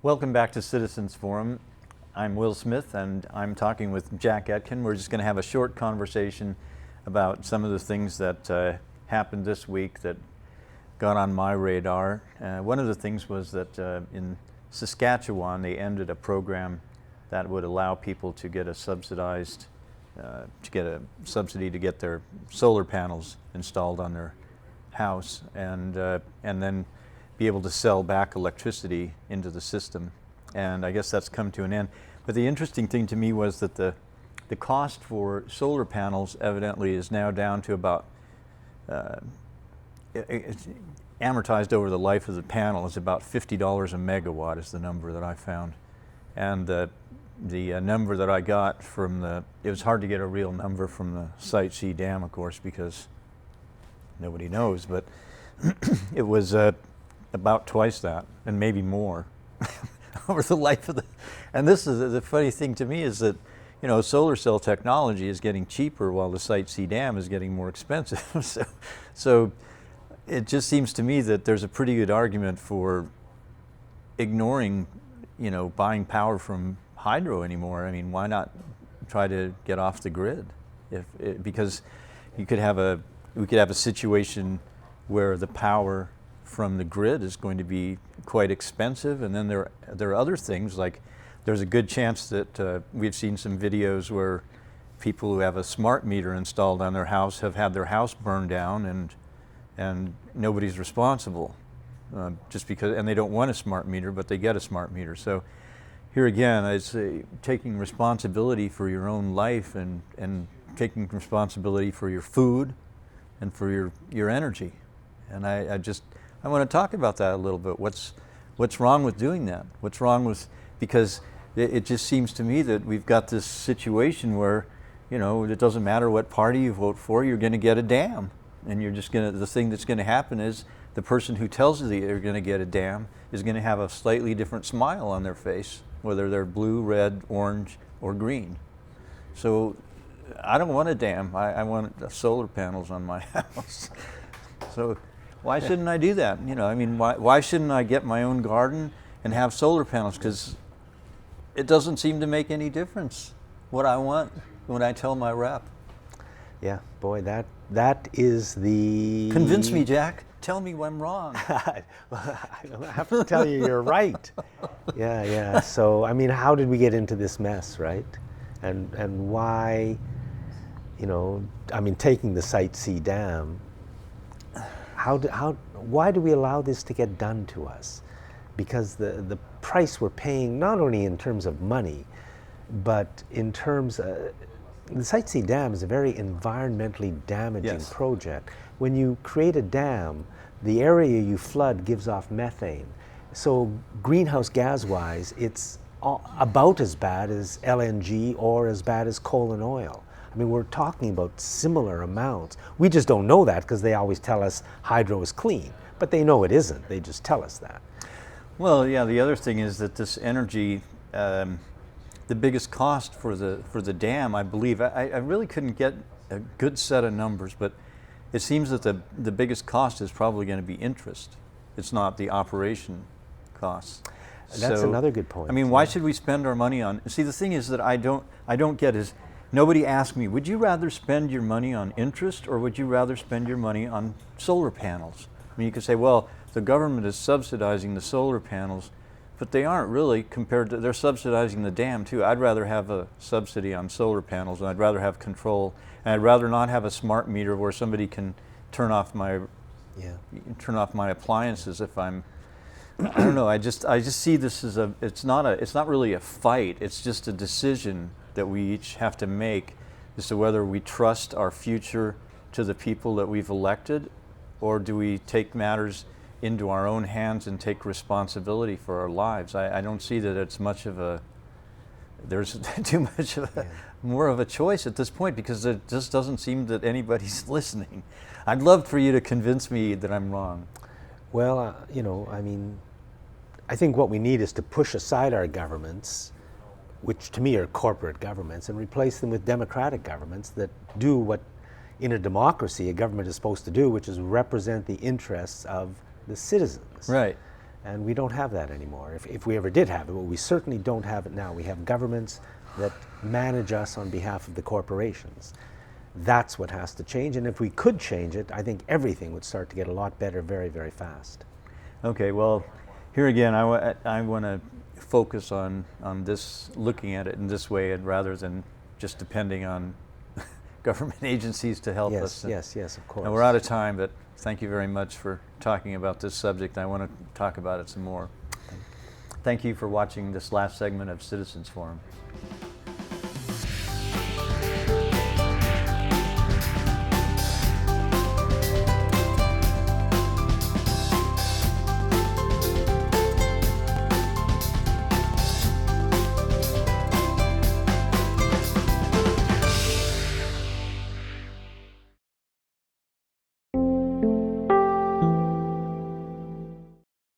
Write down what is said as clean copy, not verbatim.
Welcome back to Citizens Forum. I'm Will Smith and I'm talking with Jack Etkin. We're just going to have a short conversation about some of the things that happened this week that got on my radar. One of the things was that in Saskatchewan they ended a program that would allow people to get a subsidy to get their solar panels installed on their house and then be able to sell back electricity into the system. And I guess that's come to an end. But the interesting thing to me was that the cost for solar panels evidently is now down to about, it's amortized over the life of the panel is about $50 a megawatt is the number that I found. And the number that I got from it was hard to get a real number from the Site C dam, of course, because nobody knows, but it was about twice that, and maybe more, over the life of and this is the funny thing to me is that, you know, solar cell technology is getting cheaper while the Site C dam is getting more expensive. So it just seems to me that there's a pretty good argument for ignoring, you know, buying power from hydro anymore. I mean, why not try to get off the grid? Because we could have a situation where the power from the grid is going to be quite expensive, and then there are other things, like there's a good chance that we've seen some videos where people who have a smart meter installed on their house have had their house burned down and nobody's responsible just because, and they don't want a smart meter, but they get a smart meter. So here again, it's taking responsibility for your own life and taking responsibility for your food and for your energy. And I want to talk about that a little bit. What's wrong with doing that? What's wrong with, because it just seems to me that we've got this situation where, you know, it doesn't matter what party you vote for, you're going to get a dam. And the thing that's going to happen is the person who tells you that you're going to get a dam is going to have a slightly different smile on their face, whether they're blue, red, orange, or green. So I don't want a dam. I want solar panels on my house. So why shouldn't I do that? You know, I mean, why shouldn't I get my own garden and have solar panels? Because it doesn't seem to make any difference what I want when I tell my rep. Yeah, boy, that is the... Convince me, Jack. Tell me I'm wrong. I have to tell you, you're right. Yeah. So, I mean, how did we get into this mess, right? And why, you know, I mean, taking the Site C dam, why do we allow this to get done to us? Because the price we're paying, not only in terms of money, but in terms of, the Site C dam is a very environmentally damaging project. When you create a dam, the area you flood gives off methane. So greenhouse gas-wise, it's about as bad as LNG or as bad as coal and oil. I mean, we're talking about similar amounts. We just don't know that because they always tell us hydro is clean, but they know it isn't. They just tell us that. Well, yeah, the other thing is that this energy, the biggest cost for the dam, I believe, I really couldn't get a good set of numbers, but it seems that the biggest cost is probably going to be interest. It's not the operation costs. That's another good point. I mean, why should we spend our money on, see, the thing is that I don't get is, nobody asked me, would you rather spend your money on interest or would you rather spend your money on solar panels? I mean, you could say, well, the government is subsidizing the solar panels, but they aren't really compared to, they're subsidizing the dam too. I'd rather have a subsidy on solar panels, and I'd rather have control, and I'd rather not have a smart meter where somebody can turn off my appliances if I'm, I don't know, I just see this as it's not really a fight, it's just a decision that we each have to make as to whether we trust our future to the people that we've elected, or do we take matters into our own hands and take responsibility for our lives. I don't see that it's much of a, there's too much of a, more of a choice at this point, because it just doesn't seem that anybody's listening. I'd love for you to convince me that I'm wrong. Well, you know, I mean, I think what we need is to push aside our governments, which to me are corporate governments, and replace them with democratic governments that do what in a democracy a government is supposed to do, which is represent the interests of the citizens. Right. And we don't have that anymore. If we ever did have it, well, we certainly don't have it now. We have governments that manage us on behalf of the corporations. That's what has to change. And if we could change it, I think everything would start to get a lot better very, very fast. Okay, well, here again, I want to focus on this, looking at it in this way, and rather than just depending on government agencies to help us. Yes, of course. And we're out of time, but thank you very much for talking about this subject. I want to talk about it some more. Thank you for watching this last segment of Citizens Forum.